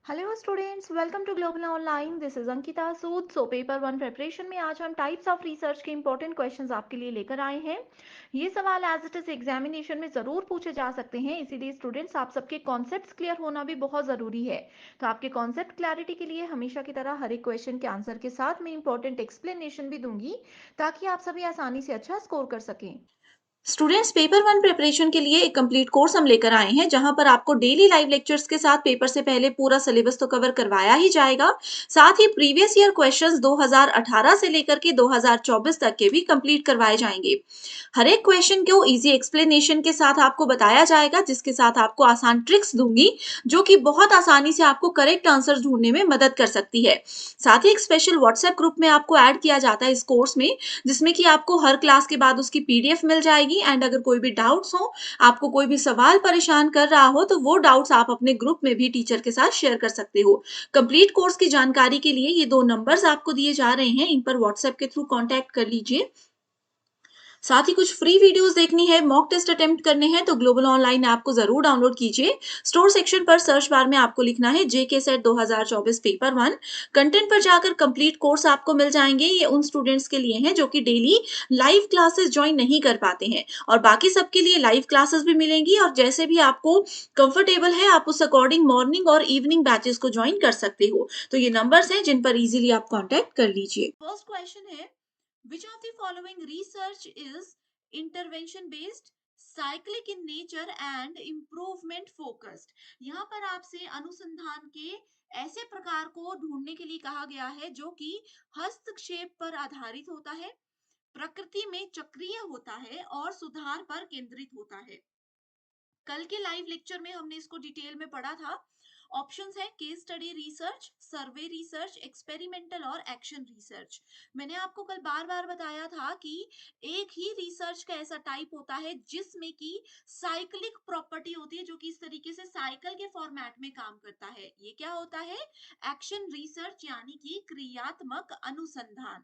Hello students, welcome to Global Online. This is Ankita Sood. So paper one preparation में आज हम types of research के important questions आपके लिए लेकर आए हैं। ये सवाल एज इट इज एग्जामिनेशन में ज़रूर पूछे जा सकते हैं, इसीलिए स्टूडेंट्स आप सबके कॉन्सेप्ट्स क्लियर होना भी बहुत ज़रूरी है। तो आपके कॉन्सेप्ट क्लैरिटी के लिए हमेशा की तरह हर एक क्वेश्चन के आंसर के साथ मैं इंपॉर्टेंट एक्सप्लेनेशन भी दूंगी, ताकि आप सभी आसानी से अच्छा स्कोर कर सकें। स्टूडेंट्स पेपर वन प्रिपरेशन के लिए एक कंप्लीट कोर्स हम लेकर आए हैं जहां पर आपको डेली लाइव लेक्चर्स के साथ पेपर से पहले पूरा सिलेबस तो कवर करवाया ही जाएगा। साथ ही प्रीवियस ईयर क्वेश्चंस 2018 से लेकर के 2024 तक के भी कंप्लीट करवाए जाएंगे। हर एक क्वेश्चन को इजी एक्सप्लेनेशन के साथ आपको बताया जाएगा, जिसके साथ आपको आसान ट्रिक्स दूंगी जो कि बहुत आसानी से आपको करेक्ट आंसर ढूंढने में मदद कर सकती है। साथ ही एक स्पेशल व्हाट्सएप ग्रुप में आपको ऐड किया जाता है इस कोर्स में, जिसमें कि आपको हर क्लास के बाद उसकी पीडीएफ मिल जाएगी। एंड अगर कोई भी डाउट्स हो, आपको कोई भी सवाल परेशान कर रहा हो, तो वो डाउट्स आप अपने ग्रुप में भी टीचर के साथ शेयर कर सकते हो। कंप्लीट कोर्स की जानकारी के लिए ये 2 नंबर्स आपको दिए जा रहे हैं, इन पर व्हाट्सएप के थ्रू कांटेक्ट कर लीजिए। साथ ही कुछ फ्री वीडियोस देखनी है, मॉक टेस्ट अटेम्प्ट करने हैं, तो ग्लोबल ऑनलाइन ऐप को जरूर डाउनलोड कीजिए। स्टोर सेक्शन पर सर्च बार में आपको लिखना है जेके सेट 2024 पेपर वन। कंटेंट पर जाकर कंप्लीट कोर्स आपको मिल जाएंगे। ये उन स्टूडेंट्स के लिए हैं जो कि डेली लाइव क्लासेस ज्वाइन नहीं कर पाते हैं, और बाकी सबके लिए लाइव क्लासेस भी मिलेंगी। और जैसे भी आपको कंफर्टेबल है, आप उस अकॉर्डिंग मॉर्निंग और इवनिंग बैचेस को ज्वाइन कर सकते हो। तो ये नंबर्स हैं जिन पर इजीली आप कॉन्टेक्ट कर लीजिए। फर्स्ट क्वेश्चन है, which of the following research is intervention based, cyclic in nature and improvement focused? यहाँ पर आपसे अनुसंधान के ऐसे प्रकार को ढूंढने के लिए कहा गया है जो कि हस्तक्षेप पर आधारित होता है, प्रकृति में चक्रीय होता है और सुधार पर केंद्रित होता है। कल के लाइव लेक्चर में हमने इसको डिटेल में पढ़ा था। ऑप्शंस है केस स्टडी रिसर्च, सर्वे रिसर्च, एक्सपेरिमेंटल और एक्शन रिसर्च। मैंने आपको कल बार बार बताया था कि एक ही रिसर्च का ऐसा टाइप होता है जिसमें कि साइक्लिक प्रॉपर्टी होती है, जो कि इस तरीके से साइकिल के फॉर्मेट में काम करता है। ये क्या होता है? एक्शन रिसर्च, यानी कि क्रियात्मक अनुसंधान।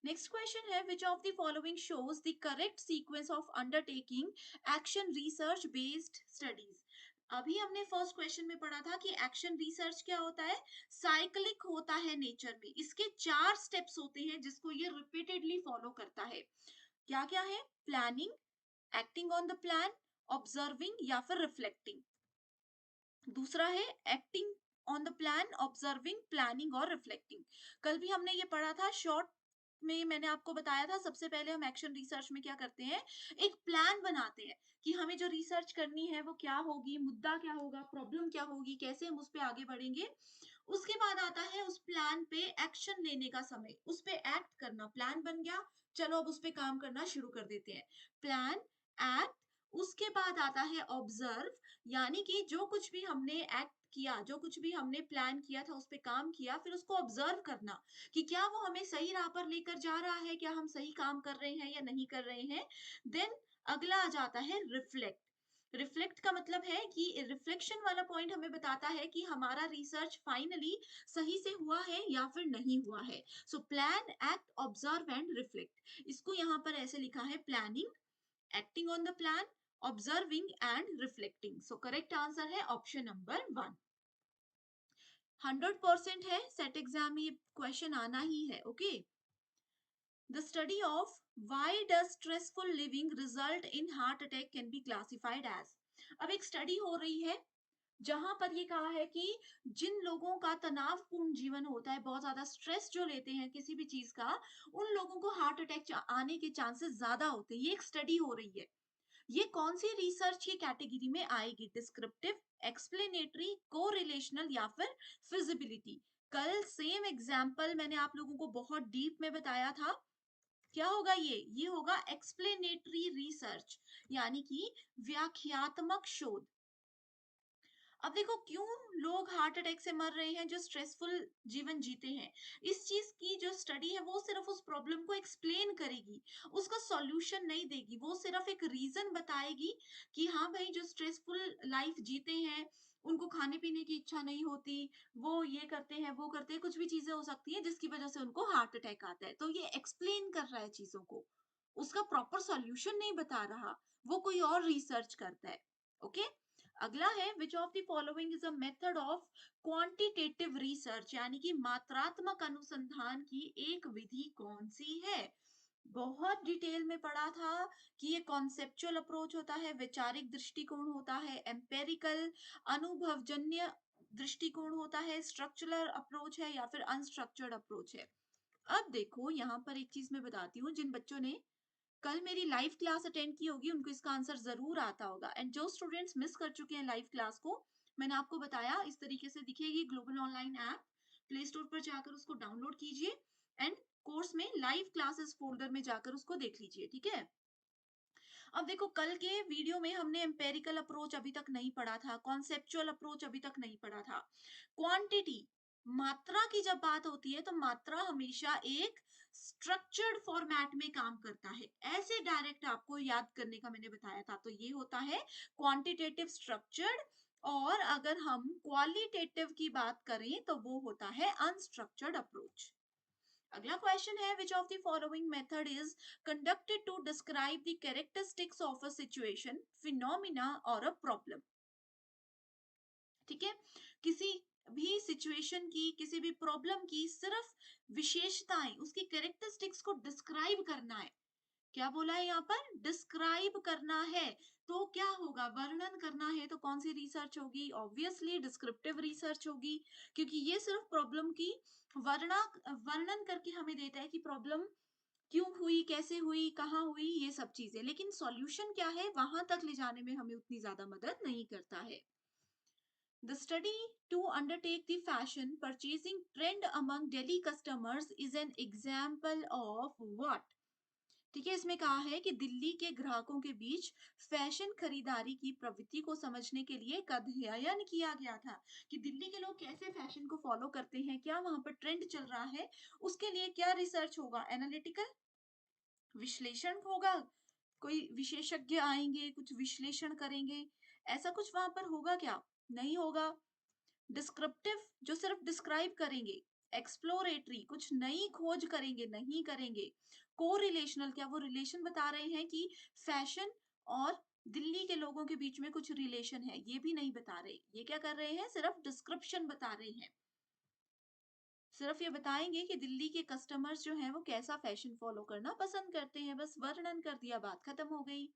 नेक्स्ट क्वेश्चन है, which of the following shows the correct sequence of undertaking action research based studies? अभी हमने फर्स्ट क्वेश्चन में पढ़ा था कि एक्शन रिसर्च क्या होता है, साइक्लिक होता है नेचर में। इसके 4 स्टेप्स होते हैं जिसको ये रिपीटेडली फॉलो करता है। क्या क्या है? Planning, acting on the plan, observing या फिर रिफ्लेक्टिंग। दूसरा है acting on the plan, observing, planning और रिफ्लेक्टिंग। कल भी हमने ये पढ़ा था शॉर्ट में। मैंने आपको बताया था सबसे पहले हम एक्शन रिसर्च में क्या करते हैं, एक प्लान बनाते हैं कि हमें जो रिसर्च करनी है वो क्या होगी, मुद्दा क्या होगा, प्रॉब्लम क्या होगी, कैसे हम उस पे आगे बढ़ेंगे। उसके बाद आता है उस प्लान पे एक्शन लेने का समय, उस पे एक्ट करना। प्लान बन गया, चलो अब उस पे काम करना शुरू कर देते हैं। प्लान, एक्ट, उसके बाद आता है ऑब्जर्व, यानी कि जो कुछ भी हमने एक्ट किया, जो कुछ भी हमने प्लान किया था, उस पे काम किया, फिर उसको ऑब्जर्व करना कि क्या वो हमें सही राह पर लेकर जा रहा है, क्या हम सही काम कर रहे हैं या नहीं कर रहे हैं। देन अगला आ जाता है रिफ्लेक्ट। रिफ्लेक्ट का मतलब है कि रिफ्लेक्शन वाला पॉइंट हमें बताता है कि हमारा रिसर्च फाइनली सही से हुआ है या फिर नहीं हुआ है। So plan, act, observe and reflect. इसको यहाँ पर ऐसे लिखा है, planning, acting on the plan, observing and reflecting. So correct answer है ऑप्शन नंबर 1। 100% है, सेट एग्जाम में ये क्वेश्चन आना ही है। Okay, the study of why does stressful living result in heart attack can be classified as. अब एक study हो रही है जहां पर ये कहा है कि जिन लोगों का तनावपूर्ण जीवन होता है, बहुत ज्यादा स्ट्रेस जो लेते हैं किसी भी चीज का, उन लोगों को हार्ट अटैक आने के चांसेस ज्यादा होते हैं। ये एक स्टडी हो रही है। ये कौन सी रिसर्च की कैटेगरी में आएगी? डिस्क्रिप्टिव, एक्सप्लेनेटरी, कोरिलेशनल या फिर फिजिबिलिटी? कल सेम एग्जाम्पल मैंने आप लोगों को बहुत डीप में बताया था। क्या होगा ये होगा एक्सप्लेनेटरी रिसर्च, यानी कि व्याख्यात्मक शोध। अब देखो क्यों लोग हार्ट अटैक से मर रहे हैं जो स्ट्रेसफुल जीवन जीते हैं। इस चीज की जो स्टडी है वो सिर्फ उस प्रॉब्लम को एक्सप्लेन करेगी, उसका सॉल्यूशन नहीं देगी। वो सिर्फ एक रीजन बताएगी कि हाँ भाई, जो स्ट्रेसफुल लाइफ जीते हैं, उनको खाने पीने की इच्छा नहीं होती, वो ये करते हैं, वो करते हैं, कुछ भी चीजें हो सकती है जिसकी वजह से उनको हार्ट अटैक आता है। तो ये एक्सप्लेन कर रहा है चीजों को, उसका प्रॉपर सॉल्यूशन नहीं बता रहा। वो कोई और रिसर्च करता है। ओके, अगला है which of the following is a method of quantitative research, यानी कि मात्रात्मक अनुसंधान की एक विधि कौन सी है। बहुत डिटेल में पढ़ा था कि ये कॉन्सेप्चुअल अप्रोच होता है, वैचारिक दृष्टिकोण होता है, एम्पेरिकल अनुभवजन्य दृष्टिकोण होता है, स्ट्रक्चरल अप्रोच है या फिर अनस्ट्रक्चर्ड अप्रोच है। अब देखो यहाँ पर एक चीज मैं बताती हूँ, जिन बच्चों ने कल मेरी लाइव क्लास अटेंड की होगी उनको इसका आंसर जरूर आता होगा, एंड जो स्टूडेंट्स मिस कर चुके हैं लाइव क्लास को, मैंने आपको बताया इस तरीके से दिखेगी global online app, play store पर जाकर उसको डाउनलोड कीजिए एंड कोर्स में लाइव क्लासेस फोल्डर में जाकर उसको देख लीजिए, ठीक है। अब देखो कल के वीडियो में हमने एम्पेरिकल अप्रोच अभी तक नहीं पढ़ा था, कॉन्सेप्चुअल अप्रोच अभी तक नहीं पढ़ा था। क्वांटिटी, मात्रा की जब बात होती है तो मात्रा हमेशा एक स्ट्रक्चर्ड फॉर्मेट में काम करता है, ऐसे डायरेक्ट आपको याद करने का मैंने बताया था, तो ये होता है क्वांटिटेटिव स्ट्रक्चर्ड। और अगर हम क्वालिटेटिव की बात करें तो वो होता है अनस्ट्रक्चर्ड अप्रोच। अगला क्वेश्चन है which of the following method is conducted to describe the characteristics of a situation, phenomena और अ प्रॉब्लम। ठीक है, किसी भी सिचुएशन की, किसी भी प्रॉब्लम की सिर्फ विशेषताएं, उसकी कैरेक्टरिस्टिक्स को डिस्क्राइब करना है। क्या बोला है यहाँ पर, डिस्क्राइब करना है, तो क्या होगा, वर्णन करना है, तो कौन सी रिसर्च होगी, ऑब्वियसली डिस्क्रिप्टिव रिसर्च होगी, क्योंकि ये सिर्फ प्रॉब्लम की वर्णन करके हमें देता है कि प्रॉब्लम क्यों हुई, कैसे हुई, कहाँ हुई, ये सब चीजें, लेकिन सॉल्यूशन क्या है वहां तक ले जाने में हमें उतनी ज्यादा मदद नहीं करता है। The study to undertake the fashion purchasing trend among Delhi customers is an example of what? ठीक है, इसमें कहा है कि दिल्ली के ग्राहकों के बीच फैशन खरीदारी की प्रवृत्ति को समझने के लिए एक अध्ययन किया गया था, कि दिल्ली के लोग कैसे फैशन को फॉलो करते हैं, क्या वहां पर ट्रेंड चल रहा है, उसके लिए क्या रिसर्च होगा, एनालिटिकल विश्लेषण होगा, कोई विशेषज्ञ आएंगे कुछ विश्लेषण करेंगे, ऐसा कुछ वहां पर होगा क्या, नहीं होगा। डिस्क्रिप्टिव, जो सिर्फ डिस्क्राइब करेंगे, एक्सप्लोरेटरी, कुछ नई खोज करेंगे, नहीं करेंगे। कोरिलेशनल, क्या वो रिलेशन बता रहे हैं कि फैशन और दिल्ली के लोगों के बीच में कुछ रिलेशन है, ये भी नहीं बता रहे, ये क्या कर रहे हैं, सिर्फ डिस्क्रिप्शन बता रहे हैं, सिर्फ ये बताएंगे कि दिल्ली के कस्टमर्स जो हैं वो कैसा फैशन फॉलो करना पसंद करते हैं, बस वर्णन कर दिया, बात खत्म हो गई।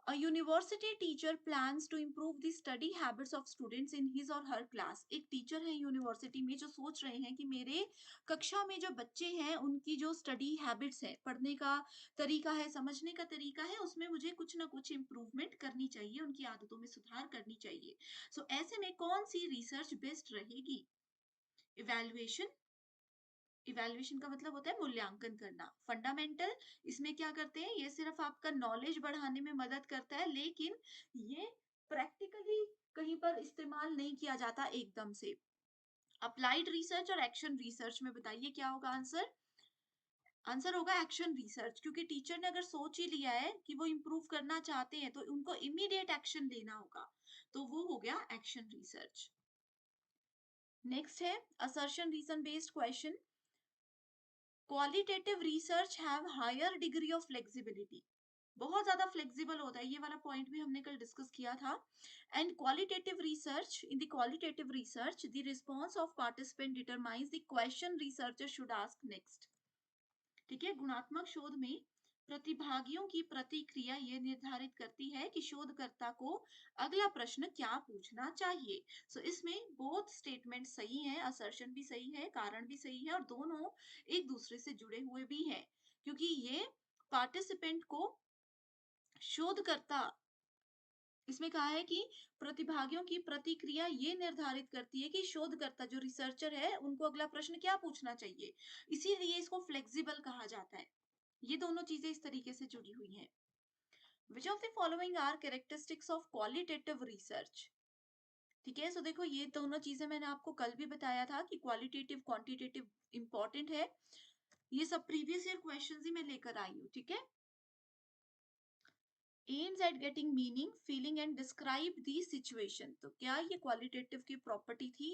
A university teacher plans to improve the study habits of students in his or her class. एक टीचर है यूनिवर्सिटी में जो सोच रहे हैं कि मेरे कक्षा में जो बच्चे हैं उनकी जो स्टडी हैबिट्स है, पढ़ने का तरीका है, समझने का तरीका है, उसमें मुझे कुछ ना कुछ इम्प्रूवमेंट करनी चाहिए, उनकी आदतों में सुधार करनी चाहिए। सो ऐसे में कौन सी रिसर्च बेस्ट रहेगी, इवैल्यूएशन, इवैल्यूएशन का मतलब होता है मूल्यांकन करना, फंडामेंटल, इसमें क्या करते हैं, ये सिर्फ आपका नॉलेज बढ़ाने में मदद करता है, लेकिन ये प्रैक्टिकली कहीं पर इस्तेमाल नहीं किया जाता एकदम से। अप्लाइड रिसर्च और एक्शन रिसर्च में बताइए क्या होगा आंसर, आंसर होगा एक्शन रिसर्च, क्योंकि टीचर ने अगर सोच ही लिया है कि वो इम्प्रूव करना चाहते हैं तो उनको इमीडिएट एक्शन लेना होगा, तो वो हो गया एक्शन रिसर्च। नेक्स्ट है assertion reason based question, qualitative research have higher degree of flexibility, बहुत ज्यादा फ्लेक्सिबल होता है, ये वाला पॉइंट भी हमने कल डिस्कस किया था। And qualitative research, in the qualitative research the response of participant determines the question researcher should ask next. ठीक है, गुणात्मक शोध में प्रतिभागियों की प्रतिक्रिया ये निर्धारित करती है कि शोधकर्ता को अगला प्रश्न क्या पूछना चाहिए। सो इसमें बोथ स्टेटमेंट सही है, असर्शन भी सही है, कारण भी सही है, और दोनों एक दूसरे से जुड़े हुए भी हैं, क्योंकि ये पार्टिसिपेंट को शोधकर्ता, इसमें कहा है कि प्रतिभागियों की प्रतिक्रिया ये निर्धारित करती है कि शोधकर्ता जो रिसर्चर है उनको अगला प्रश्न क्या पूछना चाहिए, इसीलिए इसको फ्लेक्सिबल कहा जाता है। ये दोनों चीजें इस तरीके से जुड़ी हुई हैं। Which of the following are characteristics of qualitative research. ठीक है, सो देखो ये दोनों चीजें मैंने आपको कल भी बताया था कि क्वालिटेटिव क्वांटिटेटिव इंपॉर्टेंट है, ये सब प्रीवियस ईयर क्वेश्चंस ही मैं लेकर आई हूँ, ठीक है। aims at getting meaning, feeling and describe the situation, तो क्या ये क्वालिटेटिव की प्रॉपर्टी थी,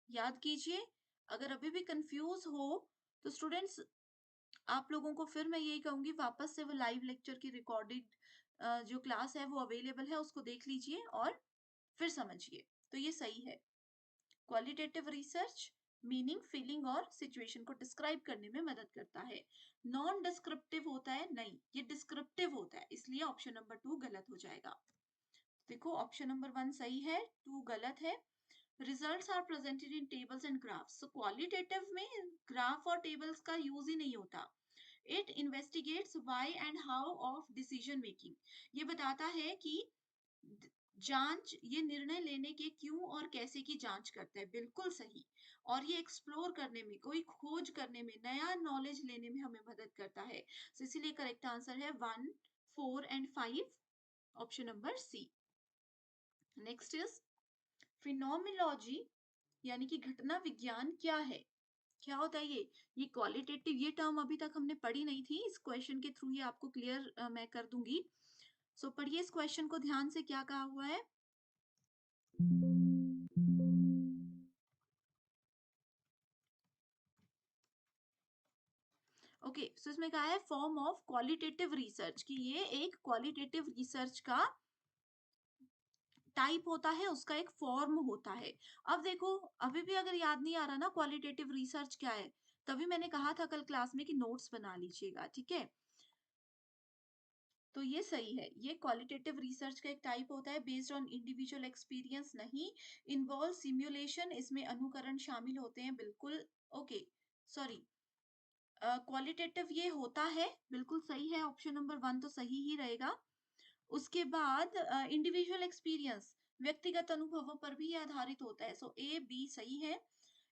याद कीजिए। अगर अभी भी कंफ्यूज हो तो स्टूडेंट्स आप लोगों को फिर मैं यही कहूंगी वापस से वो लाइव लेक्चर की रिकॉर्डेड जो क्लास है वो अवेलेबल है, उसको देख लीजिए और फिर समझिए। तो ये सही है। क्वालिटेटिव रिसर्च मीनिंग, फीलिंग और सिचुएशन को डिस्क्राइब करने में मदद करता है। नॉन डिस्क्रिप्टिव होता है, नहीं, ये डिस्क्रिप्टिव होता है, इसलिए ऑप्शन नंबर 2 गलत हो जाएगा। देखो ऑप्शन नंबर 1 सही है, 2 गलत है। Results are presented in tables and graphs. Qualitative में ग्राफ और टेबल्स का यूज ही नहीं होता। It investigates why and how of decision making. ये बताता है कि जांच, ये निर्णय लेने के क्यों और कैसे की जांच करता है, बिल्कुल सही। और ये एक्सप्लोर करने में, कोई खोज करने में, नया नॉलेज लेने में हमें मदद करता है। तो इसीलिए करेक्ट आंसर है 1, 4 and 5, option number C. Next is phenomenology, यानी कि घटना विज्ञान क्या है, क्या होता है ये क्वालिटेटिव, ये टर्म अभी तक हमने पढ़ी नहीं थी, इस क्वेश्चन के थ्रू ये आपको क्लियर मैं कर दूंगी। सो पढ़िए इस क्वेश्चन को ध्यान से, क्या कहा हुआ है। ओके, सो इसमें कहा है फॉर्म ऑफ क्वालिटेटिव रिसर्च, कि ये एक क्वालिटेटिव रिसर्च का टाइप होता है, उसका एक फॉर्म होता है। अब देखो, अभी भी अगर याद नहीं आ रहा ना क्वालिटेटिव रिसर्च क्या है, तभी मैंने कहा था कल क्लास में कि नोट्स बना लीजिएगा, ठीक है। तो ये सही है, ये क्वालिटेटिव रिसर्च का एक टाइप होता है, बेस्ड ऑन इंडिविजुअल एक्सपीरियंस नहीं। इन्वॉल्व सिमुलेशन, इसमें अनुकरण शामिल होते हैं, बिल्कुल ओके, सॉरी, क्वालिटेटिव ये होता है, बिल्कुल सही है, ऑप्शन नंबर 1 तो सही ही रहेगा। उसके बाद इंडिविजुअल एक्सपीरियंस, व्यक्तिगत अनुभवों पर भी आधारित होता है, सो ए बी सही है।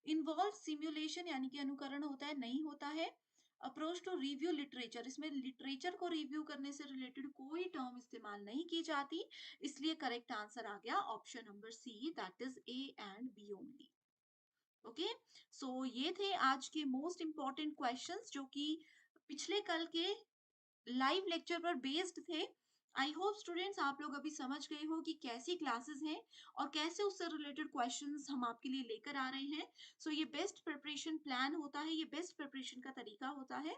इन्वॉल्व सिमुलेशन यानी कि अनुकरण होता है, नहीं होता है। अप्रोच टू रिव्यू लिटरेचर, इसमें लिटरेचर को रिव्यू करने से रिलेटेड कोई टर्म इस्तेमाल नहीं की जाती, इसलिए करेक्ट आंसर आ गया option number C, that is A and B only. Okay, so ये थे आज के मोस्ट इंपॉर्टेंट क्वेश्चंस, जो कि पिछले कल के लाइव लेक्चर पर बेस्ड थे। आई होप स्टूडेंट्स आप लोग अभी समझ गए हो कि कैसी क्लासेस हैं और कैसे उससे रिलेटेड क्वेश्चंस हम आपके लिए लेकर आ रहे हैं। सो ये बेस्ट प्रिपरेशन प्लान होता है, ये बेस्ट प्रिपरेशन का तरीका होता है।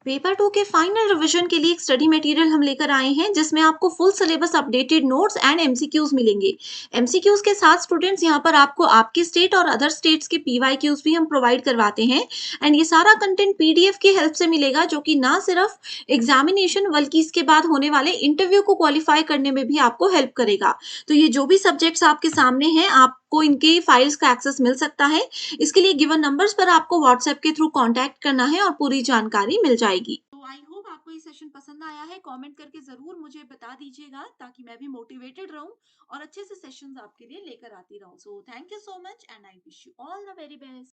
पेपर 2 के फाइनल रिवीजन के लिए एक स्टडी मटेरियल हम लेकर आए हैं, जिसमें आपको full syllabus, updated notes and MCQs मिलेंगे। एमसीक्यूज के साथ स्टूडेंट्स यहाँ पर आपको आपके स्टेट और अदर स्टेट्स के पीवाईक्यूज भी हम प्रोवाइड करवाते हैं। एंड ये सारा कंटेंट पीडीएफ की हेल्प से मिलेगा, जो कि ना सिर्फ एग्जामिनेशन बल्कि इसके बाद होने वाले इंटरव्यू को क्वालिफाई करने में भी आपको हेल्प करेगा। तो ये जो भी सब्जेक्ट्स आपके सामने हैं, आपको इनके फाइल्स का एक्सेस मिल सकता है। इसके लिए गिवन नंबर्स पर आपको व्हाट्सएप के थ्रू कांटेक्ट करना है और पूरी जानकारी मिल जाएगी। तो आई होप आपको ये सेशन पसंद आया है, कमेंट करके जरूर मुझे बता दीजिएगा, ताकि मैं भी मोटिवेटेड रहूं और अच्छे से सेशंस आपके लिए लेकर आती रहूं। So thank you so much and I wish you all the very best.